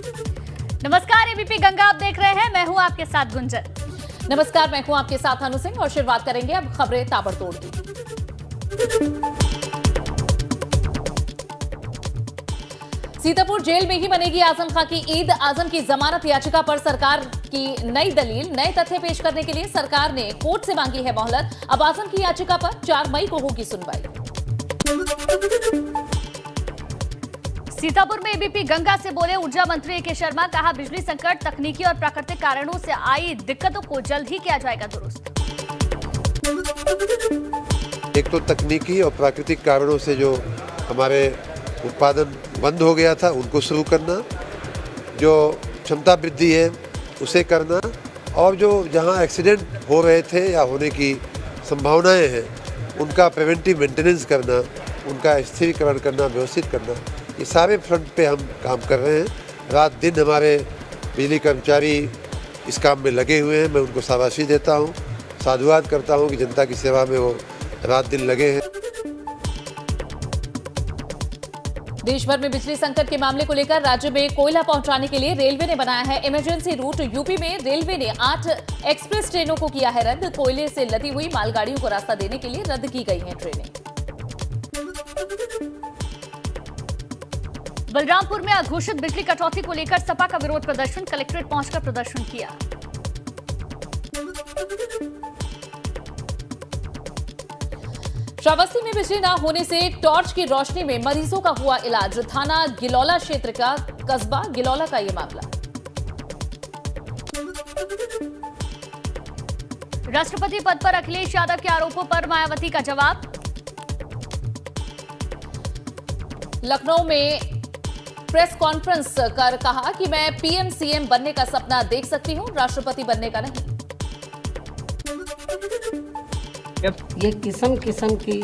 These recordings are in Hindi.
नमस्कार, एबीपी गंगा आप देख रहे हैं। मैं हूं आपके साथ गुंजन। नमस्कार, मैं हूं आपके साथ अनु सिंह और शुरुआत करेंगे अब खबरें ताबड़तोड़ की। सीतापुर जेल में ही बनेगी आजम खां की ईद। आजम की जमानत याचिका पर सरकार की नई दलील, नए तथ्य पेश करने के लिए सरकार ने कोर्ट से मांगी है मोहलत। अब आजम की याचिका पर 4 मई को होगी सुनवाई। सीतापुर में एबीपी गंगा से बोले ऊर्जा मंत्री ए के शर्मा। कहा, बिजली संकट तकनीकी और प्राकृतिक कारणों से आई दिक्कतों को जल्द ही किया जाएगा दुरुस्त। एक तो तकनीकी और प्राकृतिक कारणों से जो हमारे उत्पादन बंद हो गया था उनको शुरू करना, जो क्षमता वृद्धि है उसे करना, और जो जहां एक्सीडेंट हो रहे थे या होने की संभावनाएं हैं उनका प्रिवेंटिव मेंटेनेंस करना, उनका स्थिरीकरण करना, व्यवस्थित करना, ये सारे फ्रंट पे हम काम कर रहे हैं। रात दिन हमारे बिजली कर्मचारी इस काम में लगे हुए हैं। मैं उनको शाबाशी देता हूँ, साधुवाद करता हूँ कि जनता की सेवा में वो रात दिन लगे हैं। देश भर में बिजली संकट के मामले को लेकर राज्य में कोयला पहुंचाने के लिए रेलवे ने बनाया है इमरजेंसी रूट। यूपी में रेलवे ने 8 एक्सप्रेस ट्रेनों को किया है रद्द। कोयले से लदी हुई मालगाड़ियों को रास्ता देने के लिए रद्द की गई हैं ट्रेनें। बलरामपुर में अघोषित बिजली कटौती को लेकर सपा का विरोध प्रदर्शन। कलेक्ट्रेट पहुंचकर प्रदर्शन किया। श्रावस्ती में बिजली न होने से टॉर्च की रोशनी में मरीजों का हुआ इलाज। थाना गिलौला क्षेत्र का कस्बा गिलौला का यह मामला। राष्ट्रपति पद पर अखिलेश यादव के आरोपों पर मायावती का जवाब। लखनऊ में प्रेस कॉन्फ्रेंस कर कहा कि मैं पीएम सीएम बनने का सपना देख सकती हूं, राष्ट्रपति बनने का नहीं। ये किस्म किस्म की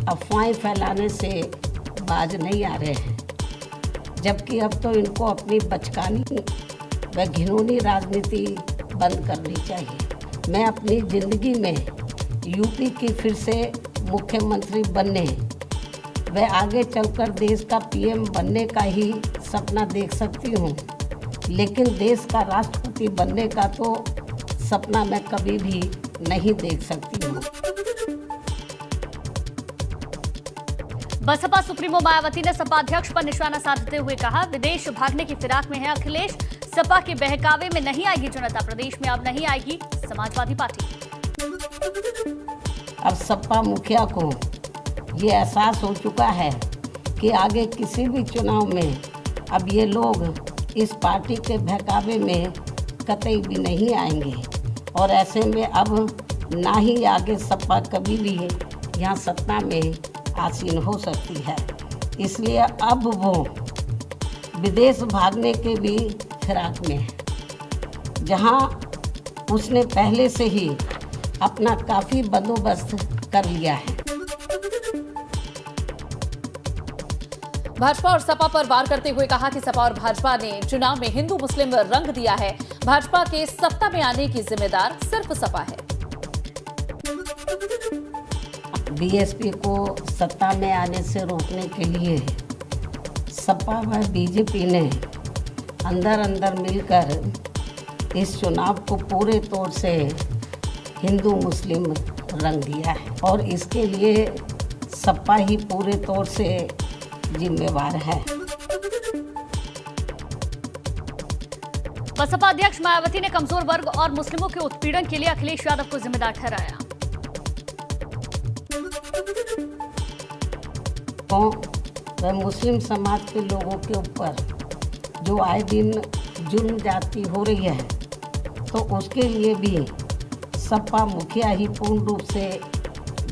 अफवाहें फैलाने से बाज नहीं आ रहे हैं, जबकि अब तो इनको अपनी बचकानी व घिनौनी राजनीति बंद करनी चाहिए। मैं अपनी जिंदगी में यूपी की फिर से मुख्यमंत्री बनने व आगे चलकर देश का पीएम बनने का ही सपना देख सकती हूँ, लेकिन देश का राष्ट्रपति बनने का तो सपना मैं कभी भी नहीं देख सकती हूँ। बसपा सुप्रीमो मायावती ने सपा अध्यक्ष पर निशाना साधते हुए कहा, विदेश भागने की फिराक में है अखिलेश। सपा के बहकावे में नहीं आएगी जनता, प्रदेश में अब नहीं आएगी समाजवादी पार्टी। अब सपा मुखिया को ये एहसास हो चुका है कि आगे किसी भी चुनाव में अब ये लोग इस पार्टी के बहकावे में कतई भी नहीं आएंगे, और ऐसे में अब ना ही आगे सपा कभी भी यहाँ सत्ता में आसीन हो सकती है। इसलिए अब वो विदेश भागने के भी फिराक में है, जहाँ उसने पहले से ही अपना काफ़ी बंदोबस्त कर लिया है। भाजपा और सपा पर वार करते हुए कहा कि सपा और भाजपा ने चुनाव में हिंदू मुस्लिम रंग दिया है। भाजपा के सत्ता में आने की जिम्मेदार सिर्फ सपा है। बीएसपी को सत्ता में आने से रोकने के लिए सपा व बीजेपी ने अंदर अंदर मिलकर इस चुनाव को पूरे तौर से हिंदू मुस्लिम रंग दिया है, और इसके लिए सपा ही पूरे तौर से जिम्मेवार है। बसपा अध्यक्ष मायावती ने कमजोर वर्ग और मुस्लिमों के उत्पीड़न के लिए अखिलेश यादव को जिम्मेदार ठहराया। तो वह मुस्लिम समाज के लोगों के ऊपर जो आए दिन जुल्म जाती हो रही है, तो उसके लिए भी सपा मुखिया ही पूर्ण रूप से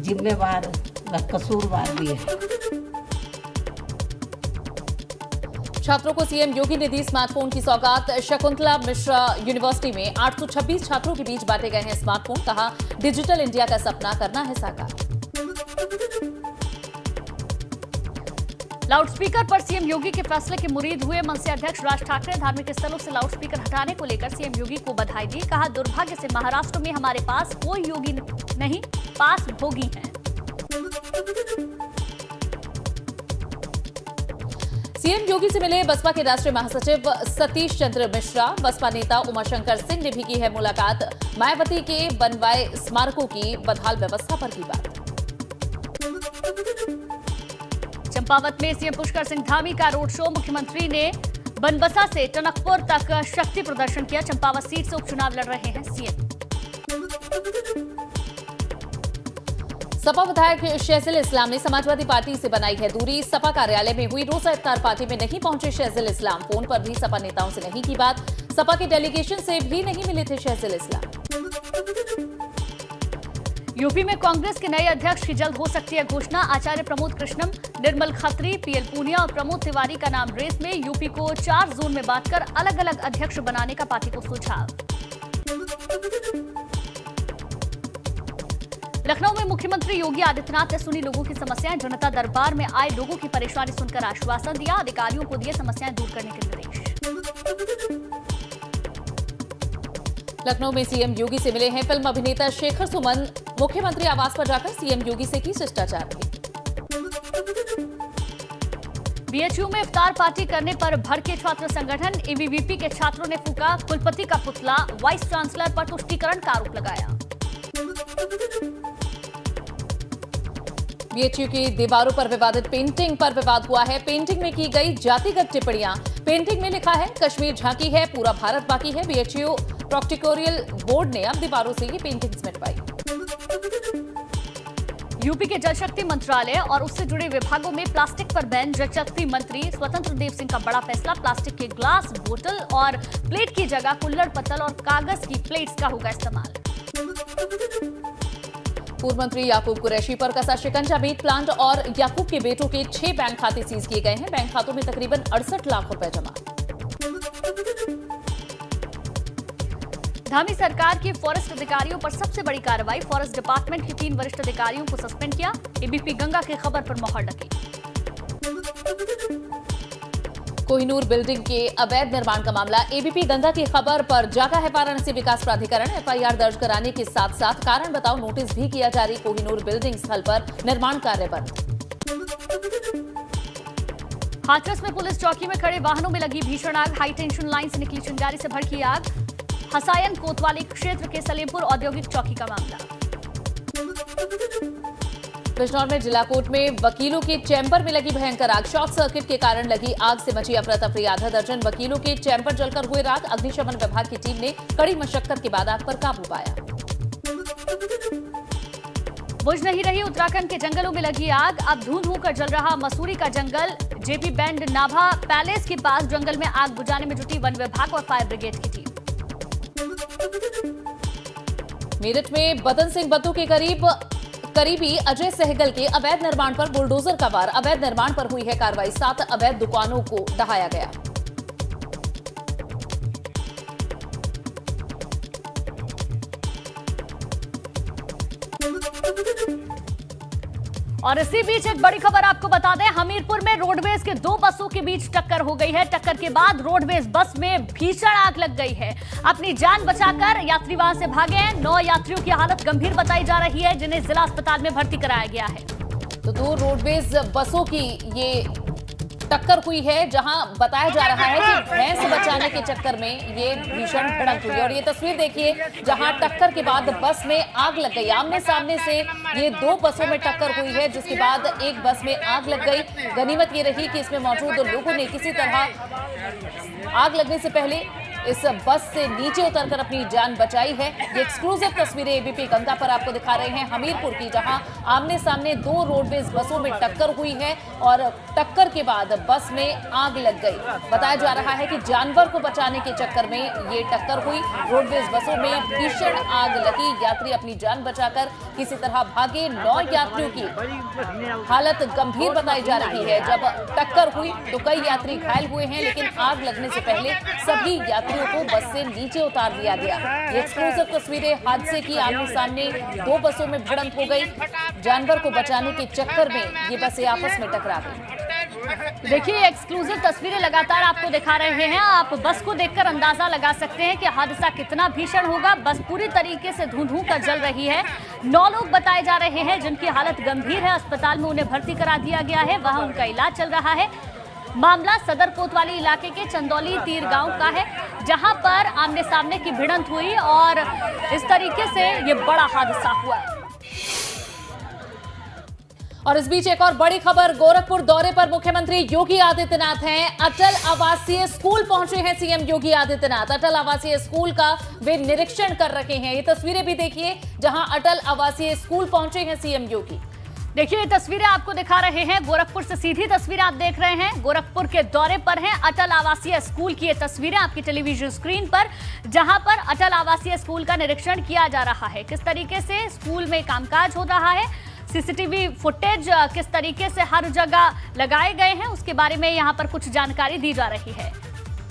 जिम्मेवार व कसूरवार भी है। छात्रों को सीएम योगी ने दी स्मार्टफोन की सौगात। शकुंतला मिश्रा यूनिवर्सिटी में 826 छात्रों के बीच बांटे गए हैं स्मार्टफोन। कहा, डिजिटल इंडिया का सपना करना है साकार। लाउडस्पीकर पर सीएम योगी के फैसले के मुरीद हुए मनसे अध्यक्ष राज ठाकरे। धार्मिक स्थलों से लाउडस्पीकर हटाने को लेकर सीएम योगी को बधाई दी। कहा, दुर्भाग्य से महाराष्ट्र में हमारे पास कोई योगी नहीं, पास भोगी हैं। सीएम योगी से मिले बसपा के राष्ट्रीय महासचिव सतीश चंद्र मिश्रा। बसपा नेता उमाशंकर सिंह ने भी की है मुलाकात। मायावती के बनवाए स्मारकों की बदहाल व्यवस्था पर की बात। चंपावत में सीएम पुष्कर सिंह धामी का रोड शो। मुख्यमंत्री ने बनबसा से टनकपुर तक शक्ति प्रदर्शन किया। चंपावत सीट से उपचुनाव लड़ रहे हैं सीएम। सपा विधायक शहज़ल इस्लाम ने समाजवादी पार्टी से बनाई है दूरी। सपा कार्यालय में हुई रोजा इफ्तार पार्टी में नहीं पहुंचे शहज़ल इस्लाम। फोन पर भी सपा नेताओं से नहीं की बात। सपा के डेलीगेशन से भी नहीं मिले थे शहज़ल इस्लाम। यूपी में कांग्रेस के नए अध्यक्ष की जल्द हो सकती है घोषणा। आचार्य प्रमोद कृष्णम, निर्मल खत्री, पीएल पूनिया और प्रमोद तिवारी का नाम रेस में। यूपी को 4 जोन में बांटकर अलग अलग अध्यक्ष बनाने का पार्टी को सुझाव। लखनऊ में मुख्यमंत्री योगी आदित्यनाथ ने सुनी लोगों की समस्याएं। जनता दरबार में आए लोगों की परेशानी सुनकर आश्वासन दिया। अधिकारियों को दिए समस्याएं दूर करने के निर्देश। लखनऊ में सीएम योगी से मिले हैं फिल्म अभिनेता शेखर सुमन। मुख्यमंत्री आवास पर जाकर सीएम योगी से की शिष्टाचार की। बीएचयू में इफ्तार पार्टी करने पर भड़के छात्र संगठन। एबीवीपी के छात्रों ने फूका कुलपति का पुतला। वाइस चांसलर पर तुष्टीकरण का आरोप लगाया। बीएचयू की दीवारों पर विवादित पेंटिंग पर विवाद हुआ है। पेंटिंग में की गई जातिगत टिप्पणियां। पेंटिंग में लिखा है कश्मीर झांकी है, पूरा भारत बाकी है। बीएचयू प्रोक्टोरियल बोर्ड ने अब दीवारों से ये पेंटिंग्स मिटवाई। यूपी के जल शक्ति मंत्रालय और उससे जुड़े विभागों में प्लास्टिक पर बैन। जल शक्ति मंत्री स्वतंत्र देव सिंह का बड़ा फैसला। प्लास्टिक के ग्लास, बोतल और प्लेट की जगह कुल्हड़, पत्तल और कागज की प्लेट्स का होगा इस्तेमाल। पूर्व मंत्री याकूब कुरैशी पर कसा शिकंजा। मीट प्लांट और याकूब के बेटों के 6 बैंक खाते सीज किए गए हैं। बैंक खातों में तकरीबन 68 लाख रुपए जमा। धामी सरकार की फॉरेस्ट अधिकारियों पर सबसे बड़ी कार्रवाई। फॉरेस्ट डिपार्टमेंट के 3 वरिष्ठ अधिकारियों को सस्पेंड किया। एबीपी गंगा की खबर पर मोहर लगी। कोहिनूर बिल्डिंग के अवैध निर्माण का मामला। एबीपी गंगा की खबर पर जागा है वाराणसी विकास प्राधिकरण। एफआईआर दर्ज कराने के साथ साथ कारण बताओ नोटिस भी किया जारी। कोहिनूर बिल्डिंग स्थल पर निर्माण कार्य बंद। हाथरस में पुलिस चौकी में खड़े वाहनों में लगी भीषण आग। हाई टेंशन लाइन से निकली चिंगारी से भड़की आग। हसायन कोतवाली क्षेत्र के सलेमपुर औद्योगिक चौकी का मामला। बिजनौर में जिला कोर्ट में वकीलों के चैम्बर में लगी भयंकर आग। शॉर्ट सर्किट के कारण लगी आग से मची अफरा तफरी। आधा दर्जन वकीलों के चैम्बर जलकर हुए राख। अग्निशमन विभाग की टीम ने कड़ी मशक्कत के बाद आग पर काबू पाया। बुझ नहीं रही उत्तराखंड के जंगलों में लगी आग। अब धूं कर जल रहा मसूरी का जंगल। जेपी बैंड नाभा पैलेस के पास जंगल में आग बुझाने में जुटी वन विभाग और फायर ब्रिगेड की टीम। मेरठ में बदन सिंह बत्तू के करीबी अजय सहगल के अवैध निर्माण पर बुलडोजर का वार। अवैध निर्माण पर हुई है कार्रवाई। 7 अवैध दुकानों को ढहाया गया। और इसी बीच एक बड़ी खबर आपको बता दें। हमीरपुर में रोडवेज के 2 बसों के बीच टक्कर हो गई है। टक्कर के बाद रोडवेज बस में भीषण आग लग गई है। अपनी जान बचाकर यात्री वहां से भागे हैं। 9 यात्रियों की हालत गंभीर बताई जा रही है, जिन्हें जिला अस्पताल में भर्ती कराया गया है। तो 2 रोडवेज बसों की ये टक्कर हुई है, जहां बताया जा रहा है कि भैंस बचाने के चक्कर में ये भीषण भिड़ंत हुई। और ये तस्वीर देखिए, जहां टक्कर के बाद बस में आग लग गई। आमने सामने से ये 2 बसों में टक्कर हुई है, जिसके बाद एक बस में आग लग गई। गनीमत ये रही कि इसमें मौजूद लोगों ने किसी तरह आग लगने से पहले इस बस से नीचे उतरकर अपनी जान बचाई है। ये एक्सक्लूसिव तस्वीरें एबीपी गंगा पर आपको दिखा रहे हैं हमीरपुर की, जहां आमने सामने 2 रोडवेज बसों में टक्कर हुई है और टक्कर के बाद बस में आग लग गई। बताया जा रहा है कि जानवर को बचाने के चक्कर में ये टक्कर हुई। रोडवेज बसों में भीषण आग लगी। यात्री अपनी जान बचाकर किसी तरह भागे। 9 यात्रियों की हालत गंभीर बताई जा रही है। जब टक्कर हुई तो कई यात्री घायल हुए हैं, लेकिन आग लगने से पहले सभी यात्री को बस से नीचे उतार दिया गया। ये एक्सक्लूसिव तस्वीरें हादसे की। आमने सामने 2 बसों में भिड़ंत हो गई। जानवर को बचाने के चक्कर में ये बसें आपस में टकरा गई। देखिए, एक्सक्लूसिव तस्वीरें लगातार आपको दिखा रहे हैं। आप बस को देखकर अंदाजा लगा सकते हैं कि हादसा कितना भीषण होगा। बस पूरी तरीके से धूं कर जल रही है। 9 लोग बताए जा रहे हैं जिनकी हालत गंभीर है। अस्पताल में उन्हें भर्ती करा दिया गया है, वहां उनका इलाज चल रहा है। मामला सदर कोतवाली इलाके के चंदौली तीर गांव का है, जहां पर आमने सामने की भिड़ंत हुई और इस तरीके से ये बड़ा हादसा हुआ। और इस बीच एक और बड़ी खबर, गोरखपुर दौरे पर मुख्यमंत्री योगी आदित्यनाथ हैं। अटल आवासीय स्कूल पहुंचे हैं सीएम योगी आदित्यनाथ। अटल आवासीय स्कूल का वे निरीक्षण कर रहे हैं। ये तस्वीरें भी देखिए, जहां अटल आवासीय स्कूल पहुंचे हैं सीएम योगी। देखिए, ये तस्वीरें आपको दिखा रहे हैं, गोरखपुर से सीधी तस्वीरें आप देख रहे हैं। गोरखपुर के दौरे पर हैं अटल आवासीय स्कूल की ये तस्वीरें आपकी टेलीविजन स्क्रीन पर, जहां पर अटल आवासीय स्कूल का निरीक्षण किया जा रहा है। किस तरीके से स्कूल में कामकाज हो रहा है, सीसीटीवी फुटेज किस तरीके से हर जगह लगाए गए हैं, उसके बारे में यहां पर कुछ जानकारी दी जा रही है।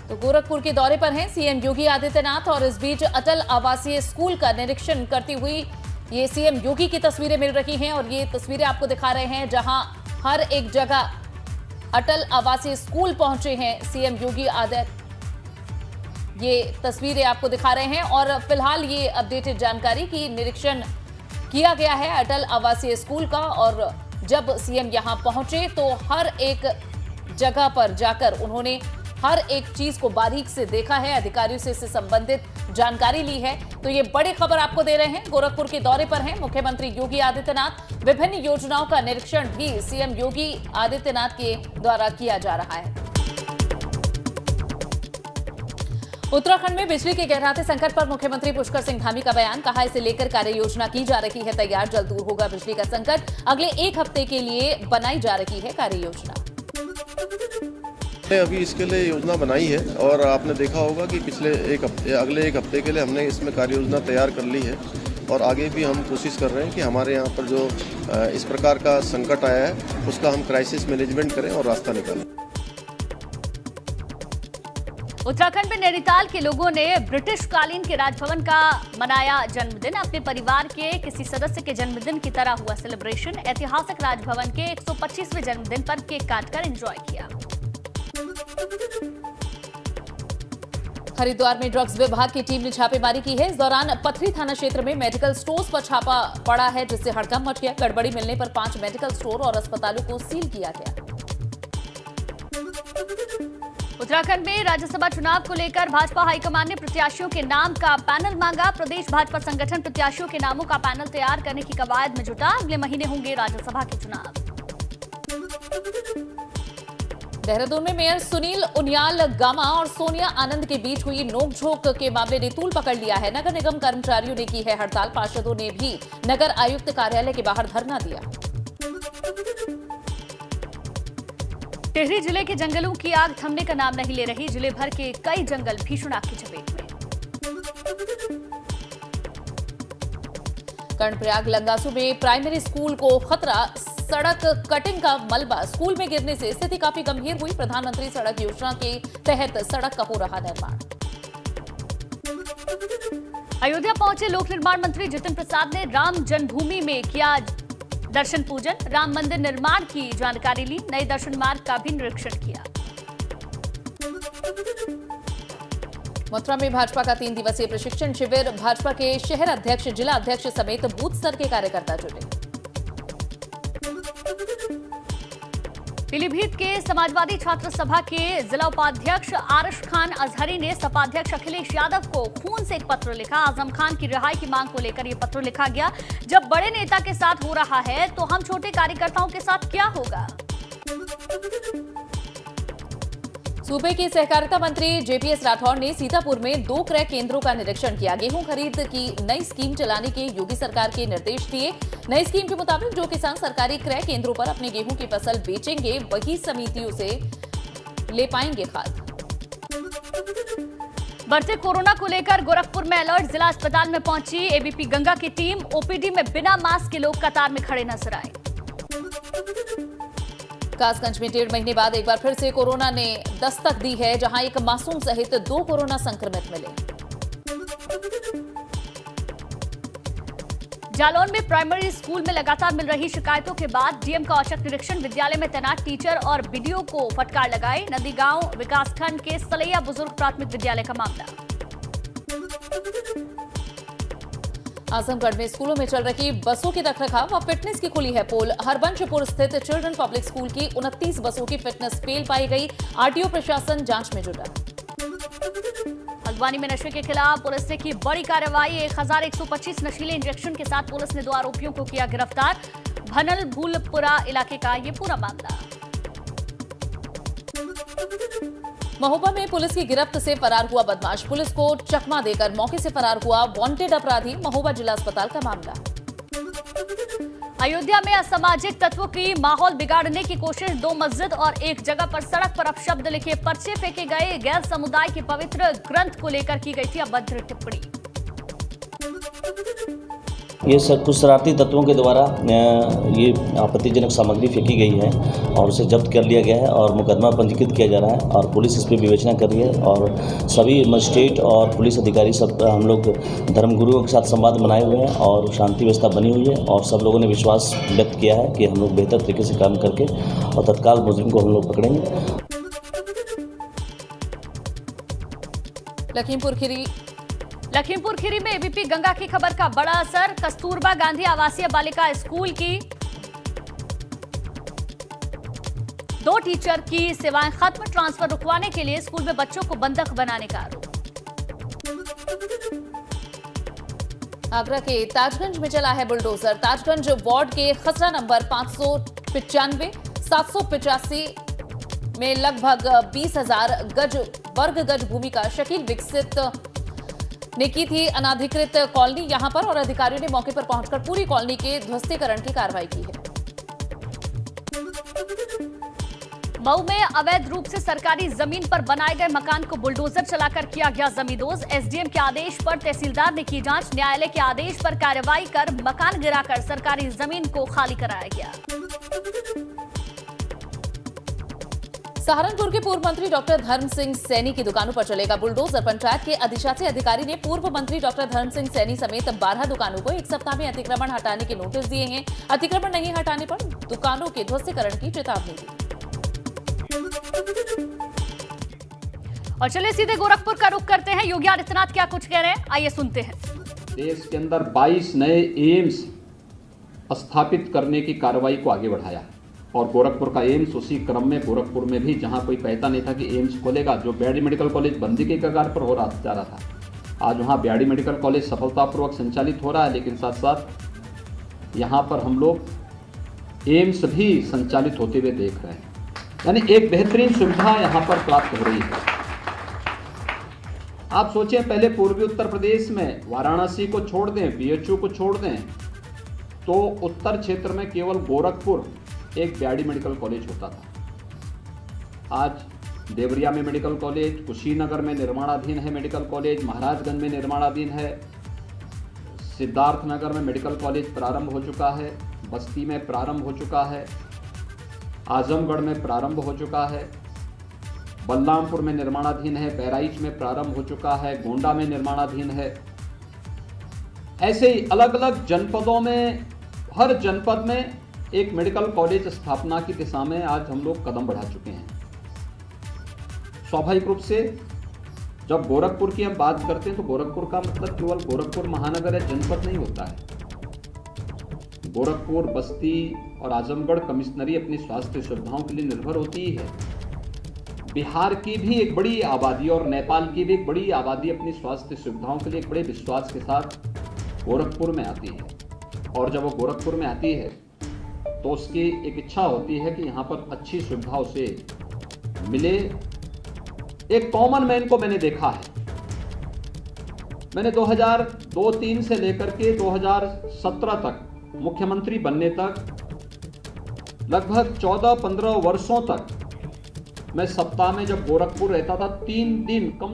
तो गोरखपुर के दौरे पर हैं सीएम योगी आदित्यनाथ और इस बीच अटल आवासीय स्कूल का निरीक्षण करती हुई ये सीएम योगी की तस्वीरें मिल रही हैं। और ये तस्वीरें आपको दिखा रहे हैं, जहां हर एक जगह अटल आवासीय स्कूल पहुंचे हैं सीएम योगी आदित्यनाथ। ये तस्वीरें आपको दिखा रहे हैं और फिलहाल ये अपडेटेड जानकारी की निरीक्षण किया गया है अटल आवासीय स्कूल का। और जब सीएम यहां पहुंचे तो हर एक जगह पर जाकर उन्होंने हर एक चीज को बारीक से देखा है, अधिकारियों से इससे संबंधित जानकारी ली है। तो ये बड़ी खबर आपको दे रहे हैं, गोरखपुर के दौरे पर हैं मुख्यमंत्री योगी आदित्यनाथ। विभिन्न योजनाओं का निरीक्षण भी सीएम योगी आदित्यनाथ के द्वारा किया जा रहा है। उत्तराखंड में बिजली के गहराते संकट पर मुख्यमंत्री पुष्कर सिंह धामी का बयान, कहा इसे लेकर कार्य योजना की जा रही है तैयार, जल्द दूर होगा बिजली का संकट। अगले एक हफ्ते के लिए बनाई जा रही है कार्य योजना। अभी इसके लिए योजना बनाई है और आपने देखा होगा कि अगले एक हफ्ते के लिए हमने इसमें कार्य योजना तैयार कर ली है। और आगे भी हम कोशिश कर रहे हैं कि हमारे यहाँ पर जो इस प्रकार का संकट आया है उसका हम क्राइसिस मैनेजमेंट करें और रास्ता निकालें। उत्तराखंड में नैनीताल के लोगों ने ब्रिटिश कालीन के राजभवन का मनाया जन्मदिन। अपने परिवार के किसी सदस्य के जन्मदिन की तरह हुआ सेलिब्रेशन। ऐतिहासिक राजभवन के 125वें जन्मदिन पर केक काटकर एंजॉय किया। हरिद्वार में ड्रग्स विभाग की टीम ने छापेमारी की है। इस दौरान पथरी थाना क्षेत्र में मेडिकल स्टोर्स पर छापा पड़ा है, जिससे हड़कंप मच गया। गड़बड़ी मिलने पर 5 मेडिकल स्टोर और अस्पतालों को सील किया गया। उत्तराखंड में राज्यसभा चुनाव को लेकर भाजपा हाईकमान ने प्रत्याशियों के नाम का पैनल मांगा। प्रदेश भाजपा संगठन प्रत्याशियों के नामों का पैनल तैयार करने की कवायद में जुटा। अगले महीने होंगे राज्यसभा के चुनाव। देहरादून में मेयर सुनील उनियाल गामा और सोनिया आनंद के बीच हुई नोकझोंक के मामले ने तूल पकड़ लिया है। नगर निगम कर्मचारियों ने की है हड़ताल। पार्षदों ने भी नगर आयुक्त कार्यालय के बाहर धरना दिया। टिहरी जिले के जंगलों की आग थमने का नाम नहीं ले रही। जिले भर के कई जंगल भीषण आग की चपेट में। कर्णप्रयाग लंगासू में प्राइमरी स्कूल को खतरा। सड़क कटिंग का मलबा स्कूल में गिरने से स्थिति काफी गंभीर हुई। प्रधानमंत्री सड़क योजना के तहत सड़क का हो रहा निर्माण। अयोध्या पहुंचे लोक निर्माण मंत्री जितिन प्रसाद ने राम जन्मभूमि में किया दर्शन पूजन। राम मंदिर निर्माण की जानकारी ली। नए दर्शन मार्ग का भी निरीक्षण किया। मथुरा में भाजपा का 3 दिवसीय प्रशिक्षण शिविर। भाजपा के शहर अध्यक्ष, जिला अध्यक्ष समेत बूथ स्तर के कार्यकर्ता जुटे। पीलीभीत के समाजवादी छात्र सभा के जिला उपाध्यक्ष आरिश खान अजहरी ने सपा अध्यक्ष अखिलेश यादव को खून से एक पत्र लिखा। आजम खान की रिहाई की मांग को लेकर यह पत्र लिखा गया। जब बड़े नेता के साथ हो रहा है तो हम छोटे कार्यकर्ताओं के साथ क्या होगा। सूबे के सहकारिता मंत्री जेपीएस राठौर ने सीतापुर में 2 क्रय केंद्रों का निरीक्षण किया। गेहूं खरीद की नई स्कीम चलाने के योगी सरकार के निर्देश दिए। नई स्कीम के मुताबिक जो किसान सरकारी क्रय केंद्रों पर अपने गेहूं की फसल बेचेंगे वही समितियों से ले पाएंगे खाद। बढ़ते कोरोना को लेकर गोरखपुर में अलर्ट। जिला अस्पताल में पहुंची एबीपी गंगा की टीम। ओपीडी में बिना मास्क के लोग कतार में खड़े नजर आए। कासगंज में 1.5 महीने बाद एक बार फिर से कोरोना ने दस्तक दी है, जहां एक मासूम सहित 2 कोरोना संक्रमित मिले। जालौन में प्राइमरी स्कूल में लगातार मिल रही शिकायतों के बाद डीएम का औचक निरीक्षण। विद्यालय में तैनात टीचर और बीडीओ को फटकार लगाई। नदी गांव विकासखंड के सलैया बुजुर्ग प्राथमिक विद्यालय का मामला। आजमगढ़ में स्कूलों में चल रही बसों की रखरखाव व फिटनेस की खुली है पोल। हरबंशपुर स्थित चिल्ड्रन पब्लिक स्कूल की 29 बसों की फिटनेस फेल पाई गई। आरटीओ प्रशासन जांच में जुटा। हल्द्वानी में नशे के खिलाफ पुलिस ने की बड़ी कार्रवाई। 1125 नशीले इंजेक्शन के साथ पुलिस ने 2 आरोपियों को किया गिरफ्तार। भनल भूलपुरा इलाके का ये पूरा मामला। महोबा में पुलिस की गिरफ्त से फरार हुआ बदमाश। पुलिस को चकमा देकर मौके से फरार हुआ वांटेड अपराधी। महोबा जिला अस्पताल का मामला। अयोध्या में असामाजिक तत्वों की माहौल बिगाड़ने की कोशिश। 2 मस्जिद और एक जगह पर सड़क पर अपशब्द लिखे पर्चे फेंके गए। गैर समुदाय के पवित्र ग्रंथ को लेकर की गई थी अभद्र टिप्पणी। ये सब कुछ शरारती तत्वों के द्वारा ये आपत्तिजनक सामग्री फेंकी गई है और उसे जब्त कर लिया गया है और मुकदमा पंजीकृत किया जा रहा है और पुलिस इस पर विवेचना कर रही है। और सभी मजिस्ट्रेट और पुलिस अधिकारी सब हम लोग धर्मगुरुओं के साथ संवाद बनाए हुए हैं और शांति व्यवस्था बनी हुई है और सब लोगों ने विश्वास व्यक्त किया है कि हम लोग बेहतर तरीके से काम करके और तत्काल मुजरिम को हम लोग पकड़ेंगे। लखीमपुर खीरी में एबीपी गंगा की खबर का बड़ा असर। कस्तूरबा गांधी आवासीय बालिका स्कूल की 2 टीचर की सेवाएं खत्म। ट्रांसफर रुकवाने के लिए स्कूल में बच्चों को बंधक बनाने का आरोप। आगरा के ताजगंज में चला है बुलडोजर। ताजगंज वार्ड के खसरा नंबर 595 785 में लगभग 20,000 वर्ग गज भूमि का शकील विकसित ने की थी अनाधिकृत कॉलोनी यहां पर और अधिकारियों ने मौके पर पहुंचकर पूरी कॉलोनी के ध्वस्तीकरण की कार्रवाई की है। मऊ में अवैध रूप से सरकारी जमीन पर बनाए गए मकान को बुलडोजर चलाकर किया गया जमींदोज। एसडीएम के आदेश पर तहसीलदार ने की जांच। न्यायालय के आदेश पर कार्रवाई कर मकान गिराकर सरकारी जमीन को खाली कराया गया। सहारनपुर के पूर्व मंत्री डॉक्टर धर्म सिंह सैनी की दुकानों पर चलेगा बुलडोजर। पंचायत के अधिशासी अधिकारी ने पूर्व मंत्री डॉक्टर धर्म सिंह सैनी समेत 12 दुकानों को 1 सप्ताह में अतिक्रमण हटाने के नोटिस दिए हैं। अतिक्रमण नहीं हटाने पर दुकानों के ध्वस्तीकरण की चेतावनी दी। और चलिए सीधे गोरखपुर का रुख करते हैं। योगी आदित्यनाथ क्या कुछ कह रहे हैं, आइए सुनते हैं। देश के अंदर 22 नए एम्स स्थापित करने की कार्रवाई को आगे बढ़ाया और गोरखपुर का एम्स उसी क्रम में गोरखपुर में भी, जहां कोई कहता नहीं था कि एम्स खोलेगा, जो बीआरडी मेडिकल कॉलेज बंदी के कगार पर जा रहा था, आज वहां बीआरडी मेडिकल कॉलेज सफलतापूर्वक संचालित हो रहा है। लेकिन साथ साथ यहां पर हम लोग एम्स भी संचालित होते हुए देख रहे हैं, यानी एक बेहतरीन सुविधा यहां पर प्राप्त हो रही है। आप सोचें, पहले पूर्वी उत्तर प्रदेश में वाराणसी को छोड़ दें, बीएचयू को छोड़ दें, तो उत्तर क्षेत्र में केवल गोरखपुर एक बीआरडी मेडिकल कॉलेज होता था। आज देवरिया में मेडिकल कॉलेज, कुशीनगर में निर्माणाधीन है मेडिकल कॉलेज, महाराजगंज में निर्माणाधीन है, सिद्धार्थनगर में मेडिकल कॉलेज प्रारंभ हो चुका है, बस्ती में प्रारंभ हो चुका है, आजमगढ़ में प्रारंभ हो चुका है, बलरामपुर में निर्माणाधीन है, बहराइच में प्रारंभ हो चुका है, गोंडा में निर्माणाधीन है। ऐसे ही अलग अलग जनपदों में, हर जनपद में एक मेडिकल कॉलेज स्थापना की दिशा में आज हम लोग कदम बढ़ा चुके हैं। स्वाभाविक रूप से जब गोरखपुर की हम बात करते हैं तो गोरखपुर का मतलब केवल गोरखपुर महानगर या जनपद नहीं होता है। गोरखपुर, बस्ती और आजमगढ़ कमिश्नरी अपनी स्वास्थ्य सुविधाओं के लिए निर्भर होती है। बिहार की भी एक बड़ी आबादी और नेपाल की भी एक बड़ी आबादी अपनी स्वास्थ्य सुविधाओं के लिए एक बड़े विश्वास के साथ गोरखपुर में आती है और जब वो गोरखपुर में आती है तो उसकी एक इच्छा होती है कि यहाँ पर अच्छी सुविधा उसे मिले। एक कॉमन मैन को मैंने देखा है, मैंने 2002-03 से लेकर के 2017 तक मुख्यमंत्री बनने तक लगभग 14-15 वर्षों तक मैं सप्ताह में जब गोरखपुर रहता था 3 दिन कम